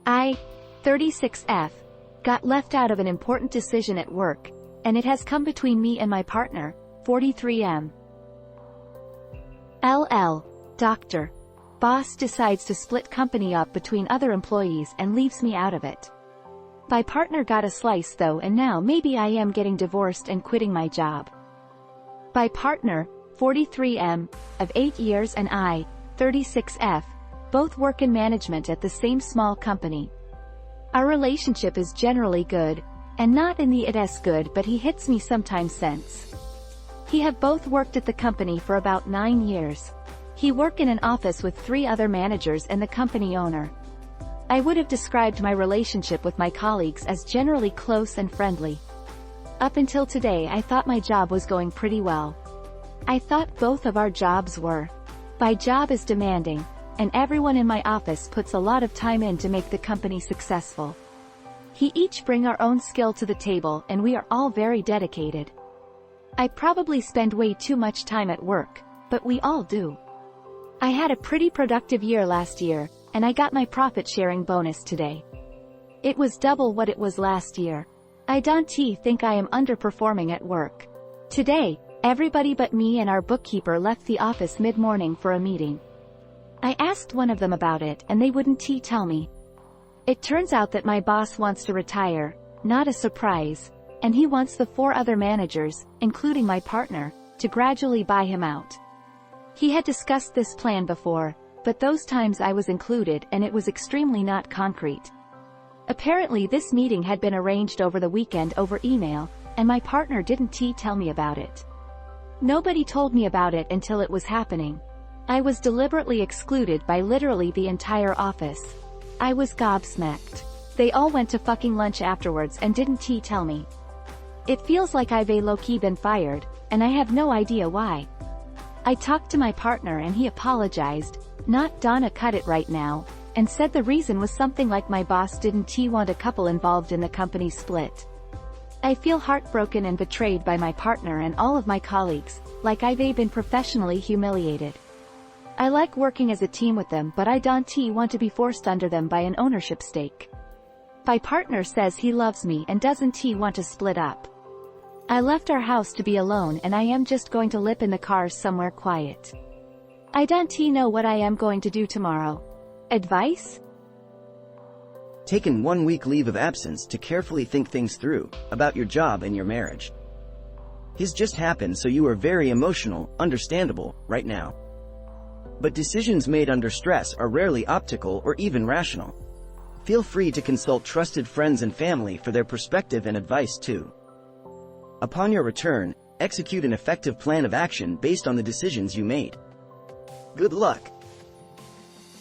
I, 36F, got left out of an important decision at work, and it has come between me and my partner, 43M. LL, Doctor. Boss decides to split company up between other employees and leaves me out of it. My partner got a slice though, and now maybe I am getting divorced and quitting my job. My partner, 43M, of 8 years, and I, 36F, both work in management at the same small company. Our relationship is generally good, and not in the it is good, but he hits me sometimes since. He have both worked at the company for about 9 years. He work in an office with 3 other managers and the company owner. I would have described my relationship with my colleagues as generally close and friendly. Up until today I thought my job was going pretty well. I thought both of our jobs were. My job is demanding, and everyone in my office puts a lot of time in to make the company successful. We each bring our own skill to the table and we are all very dedicated. I probably spend way too much time at work, but we all do. I had a pretty productive year last year, and I got my profit-sharing bonus today. It was double what it was last year. I don't think I am underperforming at work. Today, everybody but me and our bookkeeper left the office mid-morning for a meeting. I asked one of them about it and they wouldn't tell me. It turns out that my boss wants to retire, not a surprise, and he wants the 4 other managers, including my partner, to gradually buy him out. He had discussed this plan before, but those times I was included and it was extremely not concrete. Apparently this meeting had been arranged over the weekend over email, and my partner didn't tell me about it. Nobody told me about it until it was happening. I was deliberately excluded by literally the entire office. I was gobsmacked. They all went to fucking lunch afterwards and didn't tell me. It feels like I've low-key been fired, and I have no idea why. I talked to my partner and he apologized, not Donna cut it right now, and said the reason was something like my boss didn't want a couple involved in the company split. I feel heartbroken and betrayed by my partner and all of my colleagues, like I've been professionally humiliated. I like working as a team with them, but I don't want to be forced under them by an ownership stake. My partner says he loves me and doesn't want to split up. I left our house to be alone and I am just going to live in the cars somewhere quiet. I don't know what I am going to do tomorrow. Advice? Taken 1 week leave of absence to carefully think things through, about your job and your marriage. His just happened, so you are very emotional, understandable, right now. But decisions made under stress are rarely optical or even rational. Feel free to consult trusted friends and family for their perspective and advice too. Upon your return, execute an effective plan of action based on the decisions you made. Good luck.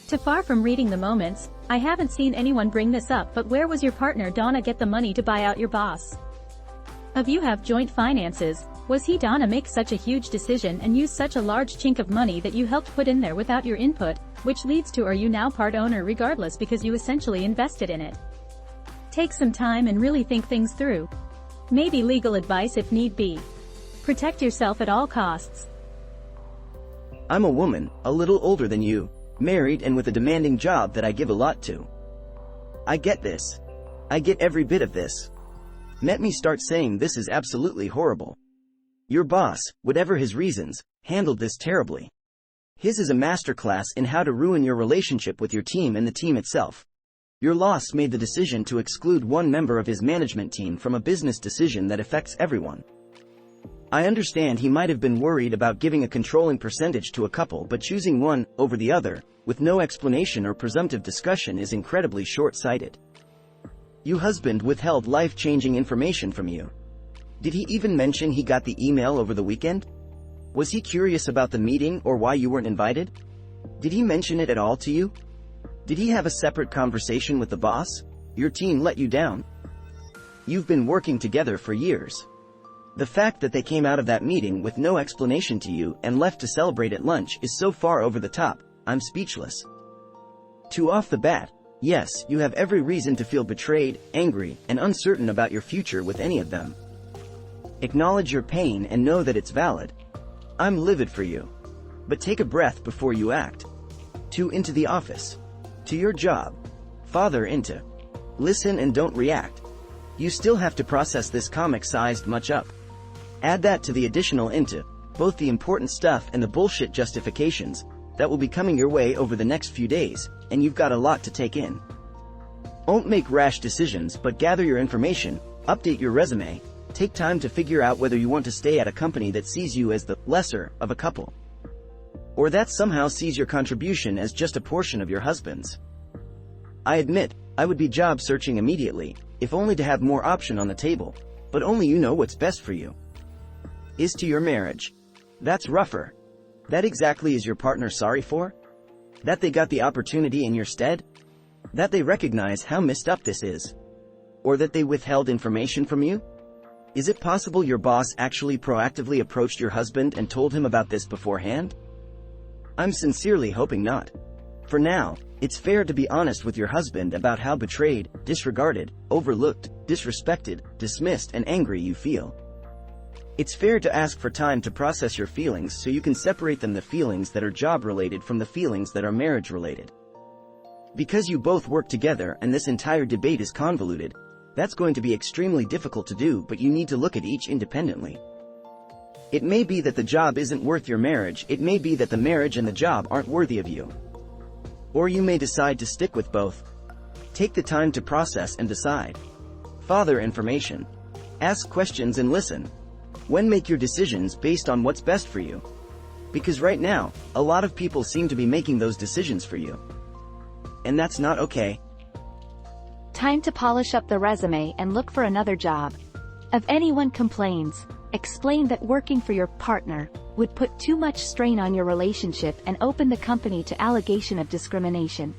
To far from reading the moments, I haven't seen anyone bring this up, but where was your partner Donna get the money to buy out your boss? If you have joint finances, was he Donna make such a huge decision and use such a large chink of money that you helped put in there without your input, which leads to are you now part owner regardless because you essentially invested in it? Take some time and really think things through. Maybe legal advice if need be. Protect yourself at all costs. I'm a woman, a little older than you, married and with a demanding job that I give a lot to. I get this. I get every bit of this. Let me start saying this is absolutely horrible. Your boss, whatever his reasons, handled this terribly. His is a masterclass in how to ruin your relationship with your team and the team itself. Your loss made the decision to exclude one member of his management team from a business decision that affects everyone. I understand he might have been worried about giving a controlling percentage to a couple, but choosing one over the other, with no explanation or presumptive discussion, is incredibly short-sighted. Your husband withheld life-changing information from you. Did he even mention he got the email over the weekend? Was he curious about the meeting or why you weren't invited? Did he mention it at all to you? Did he have a separate conversation with the boss? Your team let you down. You've been working together for years. The fact that they came out of that meeting with no explanation to you and left to celebrate at lunch is so far over the top, I'm speechless. Off the bat, yes, you have every reason to feel betrayed, angry, and uncertain about your future with any of them. Acknowledge your pain and know that it's valid. I'm livid for you. But take a breath before you act. Into the office. To your job. Father into. Listen and don't react. You still have to process this comic-sized much up. Add that to the additional into, both the important stuff and the bullshit justifications, that will be coming your way over the next few days, and you've got a lot to take in. Don't make rash decisions, but gather your information, update your resume, take time to figure out whether you want to stay at a company that sees you as the lesser of a couple, or that somehow sees your contribution as just a portion of your husband's. I admit, I would be job searching immediately, if only to have more option on the table, but only you know what's best for you. Is to your marriage. That's rougher. That exactly is your partner sorry for? That they got the opportunity in your stead? That they recognize how messed up this is? Or that they withheld information from you? Is it possible your boss actually proactively approached your husband and told him about this beforehand? I'm sincerely hoping not. For now, it's fair to be honest with your husband about how betrayed, disregarded, overlooked, disrespected, dismissed, and angry you feel. It's fair to ask for time to process your feelings so you can separate them, the feelings that are job-related from the feelings that are marriage-related. Because you both work together and this entire debate is convoluted, that's going to be extremely difficult to do, but you need to look at each independently. It may be that the job isn't worth your marriage, it may be that the marriage and the job aren't worthy of you. Or you may decide to stick with both. Take the time to process and decide. Father information. Ask questions and listen. When make your decisions based on what's best for you. Because right now, a lot of people seem to be making those decisions for you. And that's not okay. Time to polish up the resume and look for another job. If anyone complains, explain that working for your partner would put too much strain on your relationship and open the company to allegation of discrimination.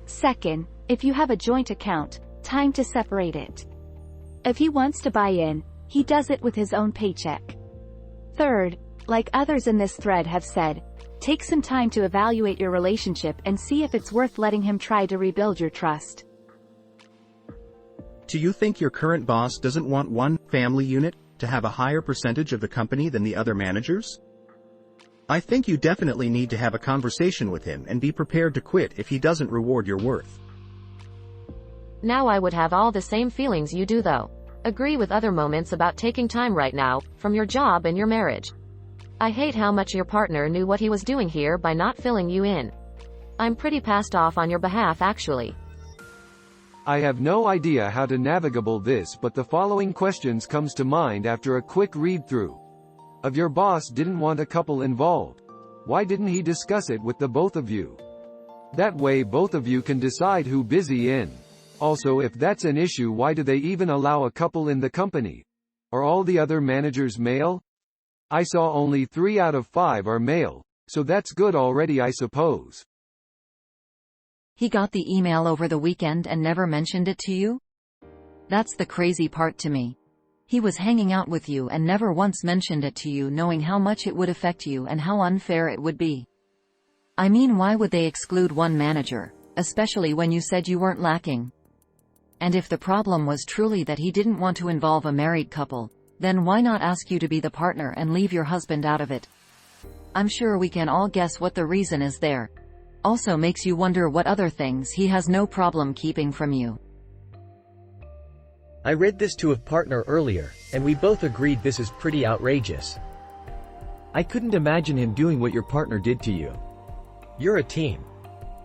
Second, if you have a joint account, time to separate it. If he wants to buy in, he does it with his own paycheck. Third, like others in this thread have said, take some time to evaluate your relationship and see if it's worth letting him try to rebuild your trust. Do you think your current boss doesn't want one family unit to have a higher percentage of the company than the other managers? I think you definitely need to have a conversation with him and be prepared to quit if he doesn't reward your worth. Now I would have all the same feelings you do though. Agree with other moments about taking time right now, from your job and your marriage. I hate how much your partner knew what he was doing here by not filling you in. I'm pretty pissed off on your behalf actually. I have no idea how to navigable this, but the following questions comes to mind after a quick read-through. Of your boss didn't want a couple involved. Why didn't he discuss it with the both of you? That way both of you can decide who busy in. Also, if that's an issue, why do they even allow a couple in the company? Are all the other managers male? I saw only 3 out of 5 are male, so that's good already I suppose. He got the email over the weekend and never mentioned it to you? That's the crazy part to me. He was hanging out with you and never once mentioned it to you, knowing how much it would affect you and how unfair it would be. I mean, why would they exclude one manager, especially when you said you weren't lacking? And if the problem was truly that he didn't want to involve a married couple, then why not ask you to be the partner and leave your husband out of it? I'm sure we can all guess what the reason is there. Also makes you wonder what other things he has no problem keeping from you. I read this to a partner earlier, and we both agreed this is pretty outrageous. I couldn't imagine him doing what your partner did to you. You're a team.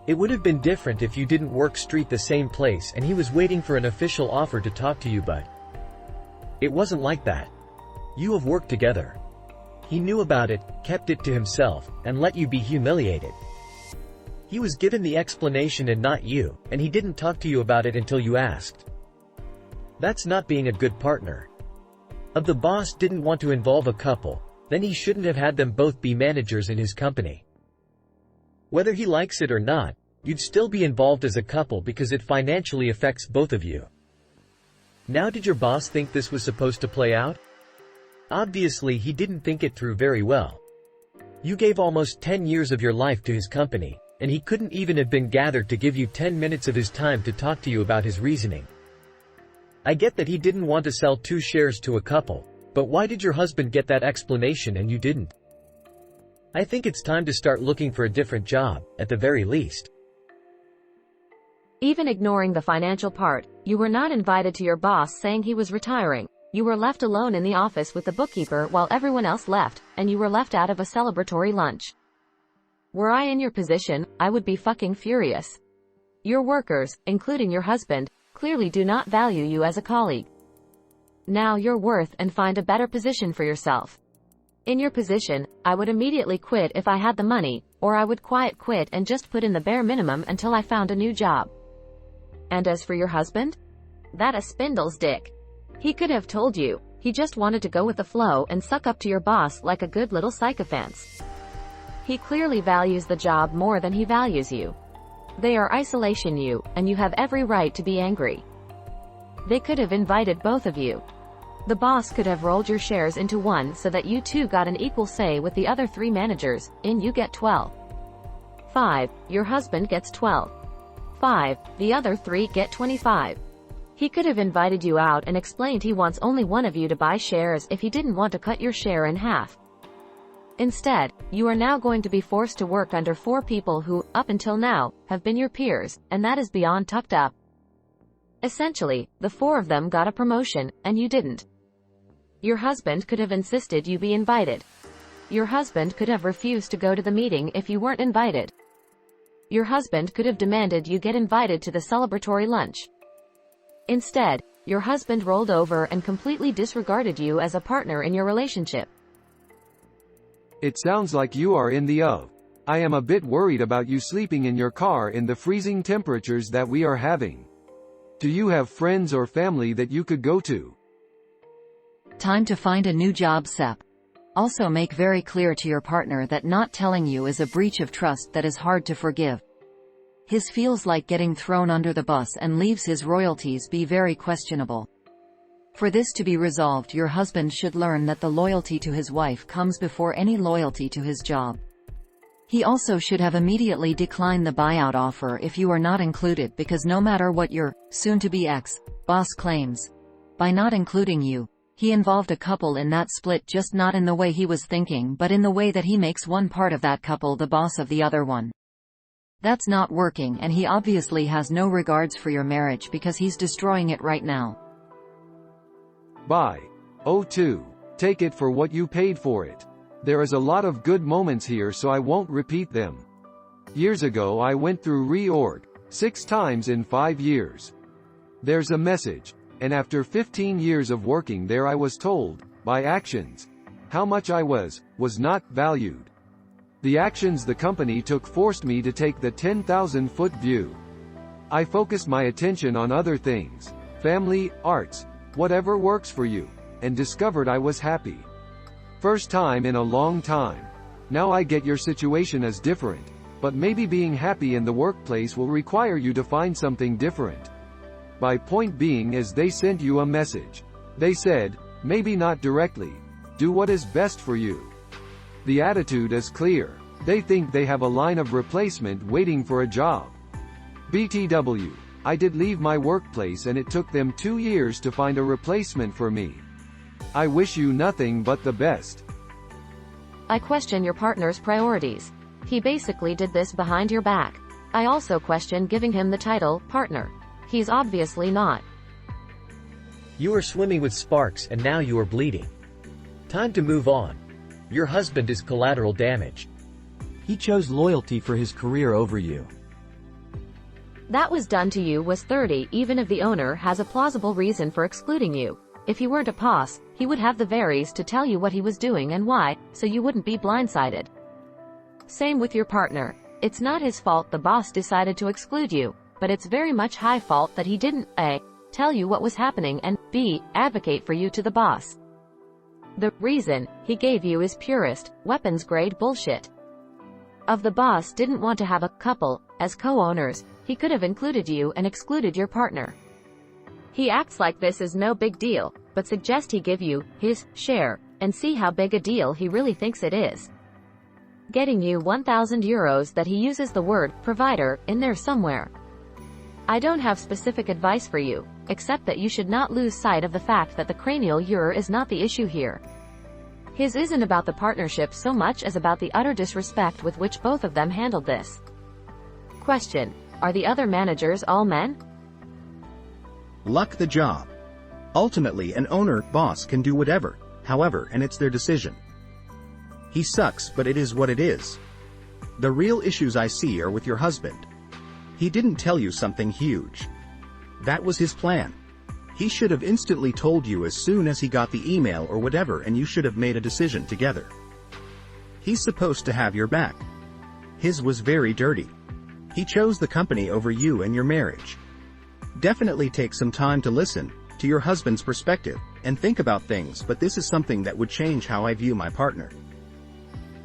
It would have been different if you didn't work street the same place and he was waiting for an official offer to talk to you, but it wasn't like that. You have worked together. He knew about it, kept it to himself, and let you be humiliated. He was given the explanation and not you, and he didn't talk to you about it until you asked. That's not being a good partner. If the boss didn't want to involve a couple, then he shouldn't have had them both be managers in his company. Whether he likes it or not, you'd still be involved as a couple because it financially affects both of you. Now, did your boss think this was supposed to play out? Obviously, he didn't think it through very well. You gave almost 10 years of your life to his company, and he couldn't even have been gathered to give you 10 minutes of his time to talk to you about his reasoning. I get that he didn't want to sell 2 shares to a couple, but why did your husband get that explanation and you didn't? I think it's time to start looking for a different job, at the very least. Even ignoring the financial part, you were not invited to your boss saying he was retiring. You were left alone in the office with the bookkeeper while everyone else left, and you were left out of a celebratory lunch. Were I in your position, I would be fucking furious. Your workers, including your husband, clearly do not value you as a colleague. Now you're worth and find a better position for yourself. In your position, I would immediately quit if I had the money, or I would quiet quit and just put in the bare minimum until I found a new job. And as for your husband? That a spindle's dick. He could have told you, he just wanted to go with the flow and suck up to your boss like a good little sycophant. He clearly values the job more than he values you. They are isolation you, and you have every right to be angry. They could have invited both of you. The boss could have rolled your shares into one so that you two got an equal say with the other 3 managers, and you get 12. 5. Your husband gets 12. 5. The other 3 get 25. He could have invited you out and explained he wants only one of you to buy shares if he didn't want to cut your share in half. Instead, you are now going to be forced to work under 4 people who, up until now, have been your peers, and that is beyond tucked up. Essentially, the 4 of them got a promotion, and you didn't. Your husband could have insisted you be invited. Your husband could have refused to go to the meeting if you weren't invited. Your husband could have demanded you get invited to the celebratory lunch. Instead, your husband rolled over and completely disregarded you as a partner in your relationship. It sounds like you are in the of. I am a bit worried about you sleeping in your car in the freezing temperatures that we are having. Do you have friends or family that you could go to? Time to find a new job, Sep. Also make very clear to your partner that not telling you is a breach of trust that is hard to forgive. His feels like getting thrown under the bus and leaves his royalties be very questionable. For this to be resolved, your husband should learn that the loyalty to his wife comes before any loyalty to his job. He also should have immediately declined the buyout offer if you are not included, because no matter what your soon-to-be ex-boss claims, by not including you, he involved a couple in that split, just not in the way he was thinking but in the way that he makes one part of that couple the boss of the other one. That's not working, and he obviously has no regards for your marriage because he's destroying it right now. Bye. O2. Take it for what you paid for it. There is a lot of good moments here, so I won't repeat them. Years ago I went through reorg 6 times in 5 years. There's a message. And after 15 years of working there I was told, by actions, how much I was not valued. The actions the company took forced me to take the 10,000-foot view. I focused my attention on other things, family, arts, whatever works for you, and discovered I was happy. First time in a long time. Now I get your situation is different, but maybe being happy in the workplace will require you to find something different. My point being is they sent you a message. They said, maybe not directly, do what is best for you. The attitude is clear. They think they have a line of replacement waiting for a job. BTW. I did leave my workplace and it took them 2 years to find a replacement for me. I wish you nothing but the best. I question your partner's priorities. He basically did this behind your back. I also question giving him the title, partner. He's obviously not. You are swimming with sparks and now you are bleeding. Time to move on. Your husband is collateral damage. He chose loyalty for his career over you. That was done to you was 30, even if the owner has a plausible reason for excluding you. If he weren't a boss, he would have the varies to tell you what he was doing and why, so you wouldn't be blindsided. Same with your partner. It's not his fault the boss decided to exclude you, but it's very much high fault that he didn't A. tell you what was happening and B. advocate for you to the boss. The reason he gave you is purest, weapons-grade bullshit. If the boss didn't want to have a couple as co-owners, he could have included you and excluded your partner. He acts like this is no big deal, but suggest he give you his share and see how big a deal he really thinks it is. Getting you 1,000 euros that he uses the word provider in there somewhere. I don't have specific advice for you, except that you should not lose sight of the fact that the cranial euro is not the issue here. His isn't about the partnership so much as about the utter disrespect with which both of them handled this. Question. Are the other managers all men? Luck the job. Ultimately, an owner, boss can do whatever, however, and it's their decision. He sucks, but it is what it is. The real issues I see are with your husband. He didn't tell you something huge. That was his plan. He should have instantly told you as soon as he got the email or whatever, and you should have made a decision together. He's supposed to have your back. His was very dirty. He chose the company over you and your marriage. Definitely take some time to listen to your husband's perspective and think about things, but this is something that would change how I view my partner.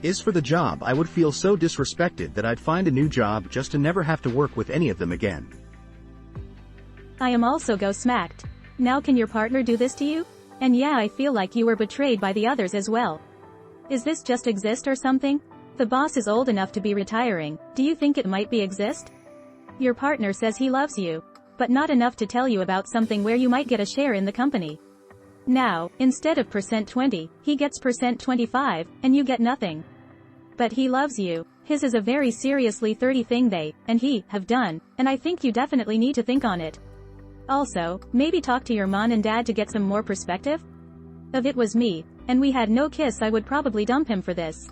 Is for the job, I would feel so disrespected that I'd find a new job just to never have to work with any of them again. I am also smacked. Now can your partner do this to you? And yeah, I feel like you were betrayed by the others as well. Is this just exist or something? The boss is old enough to be retiring. Do you think it might be exist? Your partner says he loves you, but not enough to tell you about something where you might get a share in the company. Now, instead of %20, he gets %25, and you get nothing. But he loves you. His is a very seriously 30 thing they, and he, have done, and I think you definitely need to think on it. Also, maybe talk to your mom and dad to get some more perspective? If it was me, and we had no kiss, I would probably dump him for this.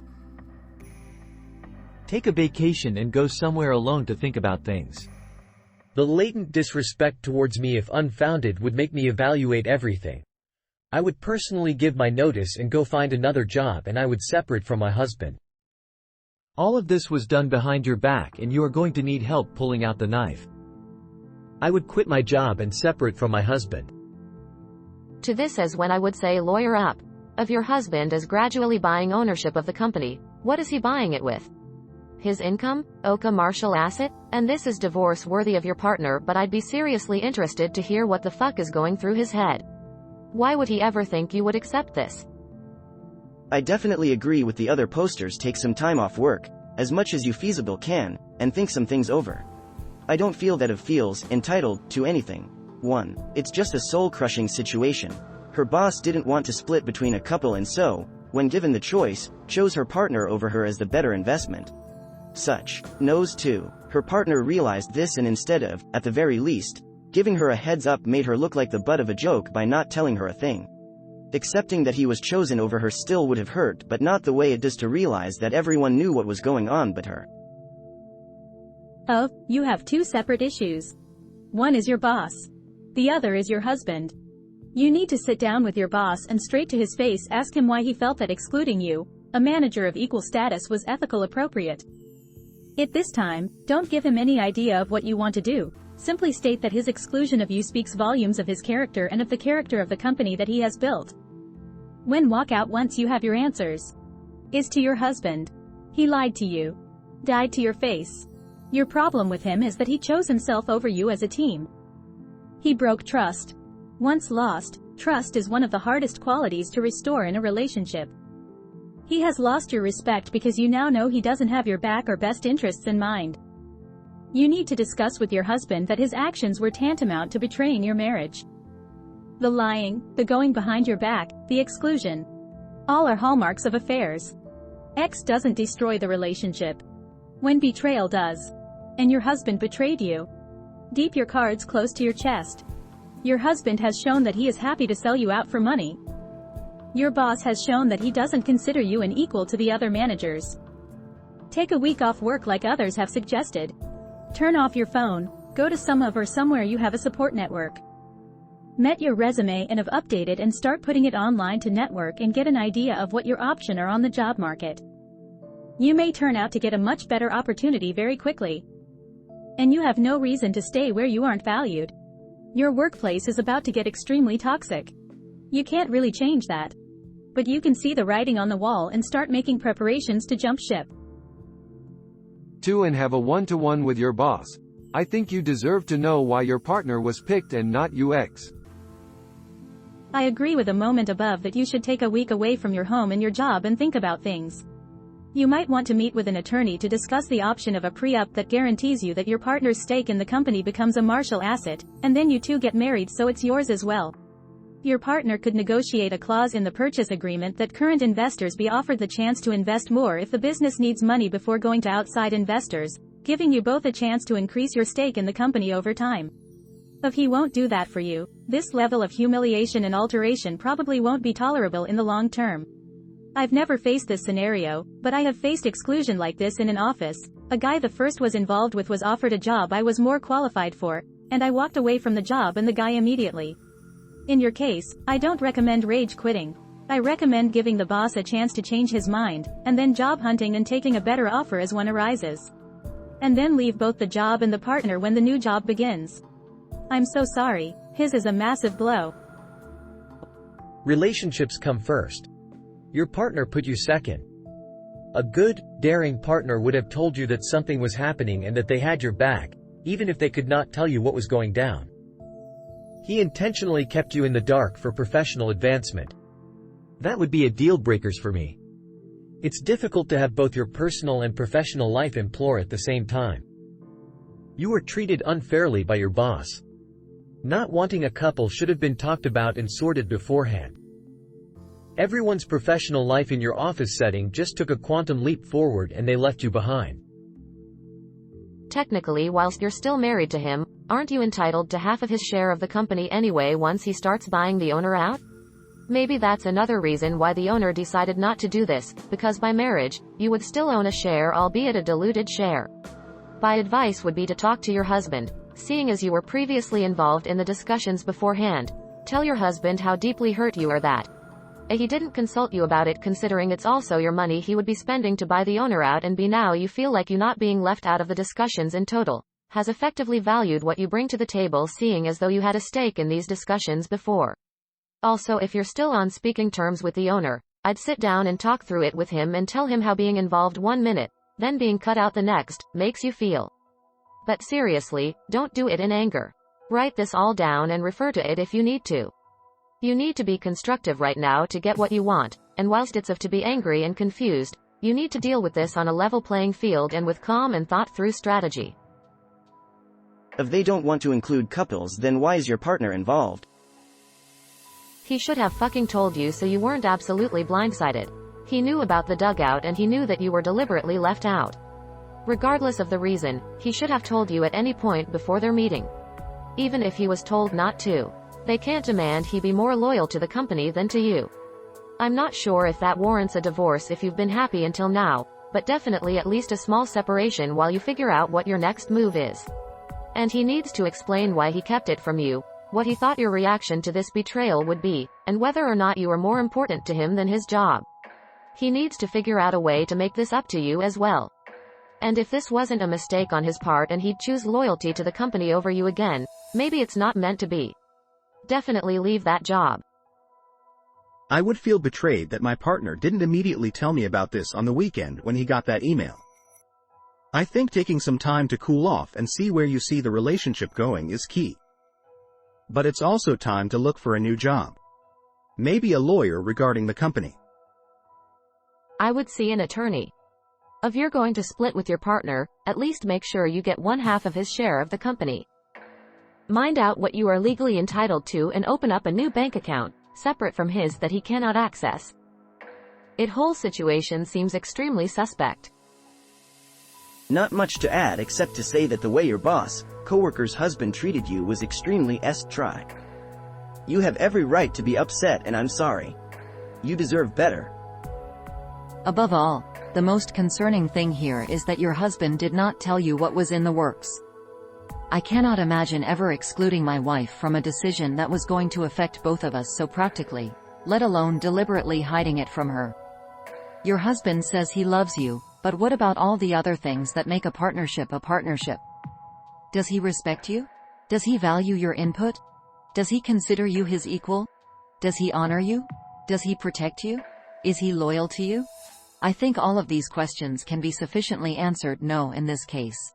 Take a vacation and go somewhere alone to think about things. The latent disrespect towards me, if unfounded, would make me evaluate everything. I would personally give my notice and go find another job, and I would separate from my husband. All of this was done behind your back, and you are going to need help pulling out the knife. I would quit my job and separate from my husband. To this is when I would say lawyer up. If your husband is gradually buying ownership of the company, what is he buying it with? His income? Oka Marshall asset? And this is divorce worthy of your partner, but I'd be seriously interested to hear what the fuck is going through his head. Why would he ever think you would accept this? I definitely agree with the other posters. Take some time off work, as much as you feasible can, and think some things over. I don't feel that Ev feels entitled to anything. 1. It's just a soul-crushing situation. Her boss didn't want to split between a couple and so, when given the choice, chose her partner over her as the better investment. Such. Knows 2. Her partner realized this and instead of, at the very least, giving her a heads up, made her look like the butt of a joke by not telling her a thing. Accepting that he was chosen over her still would have hurt, but not the way it does to realize that everyone knew what was going on but her. Oh, you have two separate issues. One is your boss. The other is your husband. You need to sit down with your boss and straight to his face ask him why he felt that excluding you, a manager of equal status, was ethical appropriate. At this time, don't give him any idea of what you want to do. Simply state that his exclusion of you speaks volumes of his character and of the character of the company that he has built. When walk out once you have your answers. Is to your husband. He lied to you. Died to your face. Your problem with him is that he chose himself over you as a team. He broke trust. Once lost, trust is one of the hardest qualities to restore in a relationship. He has lost your respect because you now know he doesn't have your back or best interests in mind. You need to discuss with your husband that his actions were tantamount to betraying your marriage. The lying, the going behind your back, the exclusion. All are hallmarks of affairs. X doesn't destroy the relationship. When betrayal does. And your husband betrayed you. Keep your cards close to your chest. Your husband has shown that he is happy to sell you out for money. Your boss has shown that he doesn't consider you an equal to the other managers. Take a week off work like others have suggested. Turn off your phone, go to somewhere you have a support network. Met your resume and have updated and start putting it online to network and get an idea of what your options are on the job market. You may turn out to get a much better opportunity very quickly. And you have no reason to stay where you aren't valued. Your workplace is about to get extremely toxic. You can't really change that. But you can see the writing on the wall and start making preparations to jump ship. 2. And have a one-to-one with your boss. I think you deserve to know why your partner was picked and not UX. I agree with the moment above that you should take a week away from your home and your job and think about things. You might want to meet with an attorney to discuss the option of a pre-up that guarantees you that your partner's stake in the company becomes a Marshall asset, and then you two get married so it's yours as well. Your partner could negotiate a clause in the purchase agreement that current investors be offered the chance to invest more if the business needs money before going to outside investors, giving you both a chance to increase your stake in the company over time. If he won't do that for you, this level of humiliation and alteration probably won't be tolerable in the long term. I've never faced this scenario, but I have faced exclusion like this in an office. A guy the first was involved with was offered a job I was more qualified for, and I walked away from the job and the guy immediately. In your case, I don't recommend rage quitting. I recommend giving the boss a chance to change his mind, and then job hunting and taking a better offer as one arises. And then leave both the job and the partner when the new job begins. I'm so sorry, his is a massive blow. Relationships come first. Your partner put you second. A good, daring partner would have told you that something was happening and that they had your back, even if they could not tell you what was going down. He intentionally kept you in the dark for professional advancement. That would be a deal breaker for me. It's difficult to have both your personal and professional life implore at the same time. You were treated unfairly by your boss. Not wanting a couple should have been talked about and sorted beforehand. Everyone's professional life in your office setting just took a quantum leap forward and they left you behind. Technically, whilst you're still married to him, aren't you entitled to half of his share of the company anyway once he starts buying the owner out? Maybe that's another reason why the owner decided not to do this, because by marriage, you would still own a share, albeit a diluted share. My advice would be to talk to your husband, seeing as you were previously involved in the discussions beforehand. Tell your husband how deeply hurt you are that he didn't consult you about it, considering it's also your money he would be spending to buy the owner out, and now you feel like you not being left out of the discussions in total has effectively valued what you bring to the table, seeing as though you had a stake in these discussions before. Also, if you're still on speaking terms with the owner, I'd sit down and talk through it with him and tell him how being involved 1 minute, then being cut out the next, makes you feel. But seriously, don't do it in anger. Write this all down and refer to it if you need to. You need to be constructive right now to get what you want, and whilst it's to be angry and confused, you need to deal with this on a level playing field and with calm and thought-through strategy. If they don't want to include couples, then why is your partner involved? He should have fucking told you so you weren't absolutely blindsided. He knew about the dugout and he knew that you were deliberately left out. Regardless of the reason, he should have told you at any point before their meeting. Even if he was told not to. They can't demand he be more loyal to the company than to you. I'm not sure if that warrants a divorce if you've been happy until now, but definitely at least a small separation while you figure out what your next move is. And he needs to explain why he kept it from you, what he thought your reaction to this betrayal would be, and whether or not you are more important to him than his job. He needs to figure out a way to make this up to you as well. And if this wasn't a mistake on his part and he'd choose loyalty to the company over you again, maybe it's not meant to be. Definitely leave that job. I would feel betrayed that my partner didn't immediately tell me about this on the weekend when he got that email. I think taking some time to cool off and see where you see the relationship going is key. But it's also time to look for a new job. Maybe a lawyer regarding the company. I would see an attorney. If you're going to split with your partner, at least make sure you get 1/2 of his share of the company. Mind out what you are legally entitled to and open up a new bank account, separate from his, that he cannot access. It whole situation seems extremely suspect. Not much to add except to say that the way your boss, coworker's husband treated you was extremely try. You have every right to be upset and I'm sorry. You deserve better. Above all, the most concerning thing here is that your husband did not tell you what was in the works. I cannot imagine ever excluding my wife from a decision that was going to affect both of us so practically, let alone deliberately hiding it from her. Your husband says he loves you, but what about all the other things that make a partnership a partnership? Does he respect you? Does he value your input? Does he consider you his equal? Does he honor you? Does he protect you? Is he loyal to you? I think all of these questions can be sufficiently answered no in this case.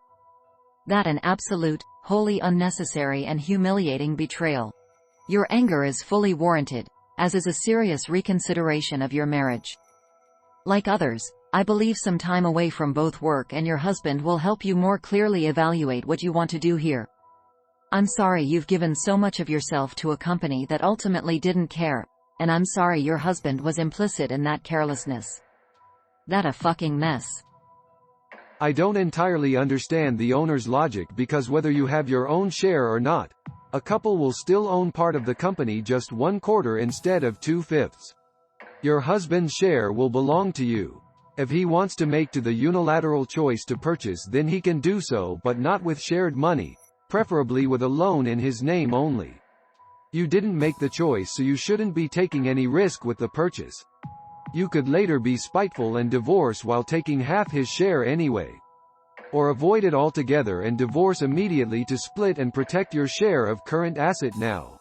That an absolute, wholly unnecessary and humiliating betrayal. Your anger is fully warranted, as is a serious reconsideration of your marriage. Like others, I believe some time away from both work and your husband will help you more clearly evaluate what you want to do here. I'm sorry you've given so much of yourself to a company that ultimately didn't care, and I'm sorry your husband was implicit in that carelessness. That a fucking mess. I don't entirely understand the owner's logic because whether you have your own share or not, a couple will still own part of the company, just 1/4 instead of 2/5. Your husband's share will belong to you. If he wants to make the unilateral choice to purchase, then he can do so, but not with shared money, preferably with a loan in his name only. You didn't make the choice, so you shouldn't be taking any risk with the purchase. You could later be spiteful and divorce while taking half his share anyway. Or avoid it altogether and divorce immediately to split and protect your share of current asset now.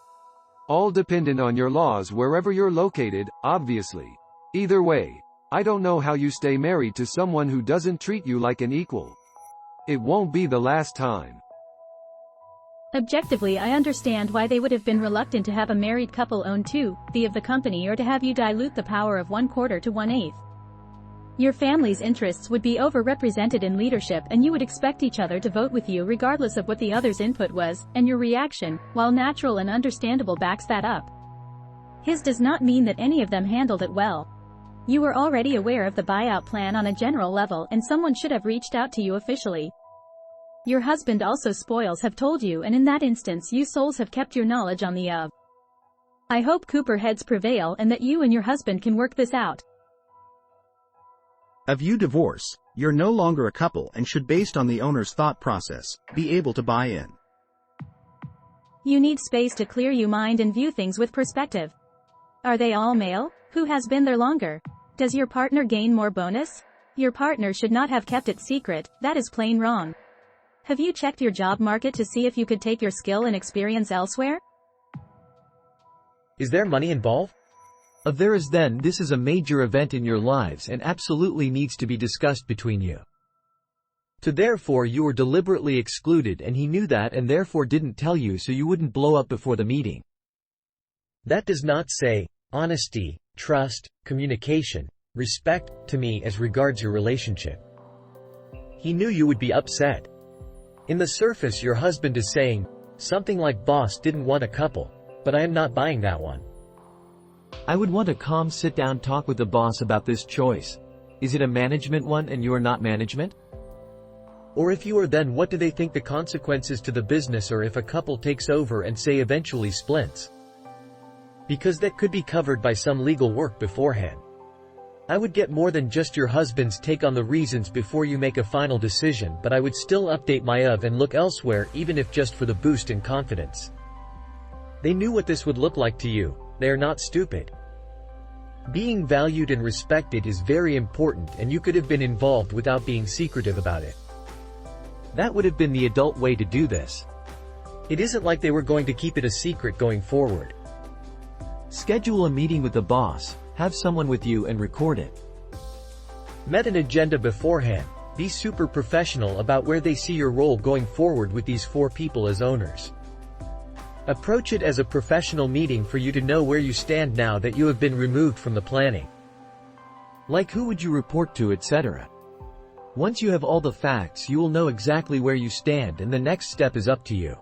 All dependent on your laws wherever you're located, obviously. Either way, I don't know how you stay married to someone who doesn't treat you like an equal. It won't be the last time. Objectively, I understand why they would have been reluctant to have a married couple own 2/3 of the company, or to have you dilute the power of 1/4 to 1/8. Your family's interests would be overrepresented in leadership, and you would expect each other to vote with you regardless of what the other's input was, and your reaction, while natural and understandable, backs that up. His does not mean that any of them handled it well. You were already aware of the buyout plan on a general level, and someone should have reached out to you officially. Your husband also spoils have told you, and in that instance you souls have kept your knowledge on the of. I hope Cooper heads prevail and that you and your husband can work this out. If you divorce, you're no longer a couple and should, based on the owner's thought process, be able to buy in. You need space to clear your mind and view things with perspective. Are they all male? Who has been there longer? Does your partner gain more bonus? Your partner should not have kept it secret, that is plain wrong. Have you checked your job market to see if you could take your skill and experience elsewhere? Is there money involved? If there is, then this is a major event in your lives and absolutely needs to be discussed between you. Therefore you were deliberately excluded, and he knew that and therefore didn't tell you so you wouldn't blow up before the meeting. That does not say honesty, trust, communication, respect to me as regards your relationship. He knew you would be upset. In the surface, your husband is saying something like, "Boss didn't want a couple, but I am not buying that one." I would want a calm sit-down talk with the boss about this choice. Is it a management one and you are not management? Or if you are, then what do they think the consequences to the business are if a couple takes over and, say, eventually splits? Because that could be covered by some legal work beforehand. I would get more than just your husband's take on the reasons before you make a final decision, but I would still update my of and look elsewhere, even if just for the boost in confidence. They knew what this would look like to you. They are not stupid. Being valued and respected is very important, and you could have been involved without being secretive about it. That would have been the adult way to do this. It isn't like they were going to keep it a secret going forward. Schedule a meeting with the boss, have someone with you and record it. Met an agenda beforehand. Be super professional about where they see your role going forward with these 4 people as owners. Approach it as a professional meeting for you to know where you stand now that you have been removed from the planning. Like who would you report to, etc. Once you have all the facts, you will know exactly where you stand, and the next step is up to you.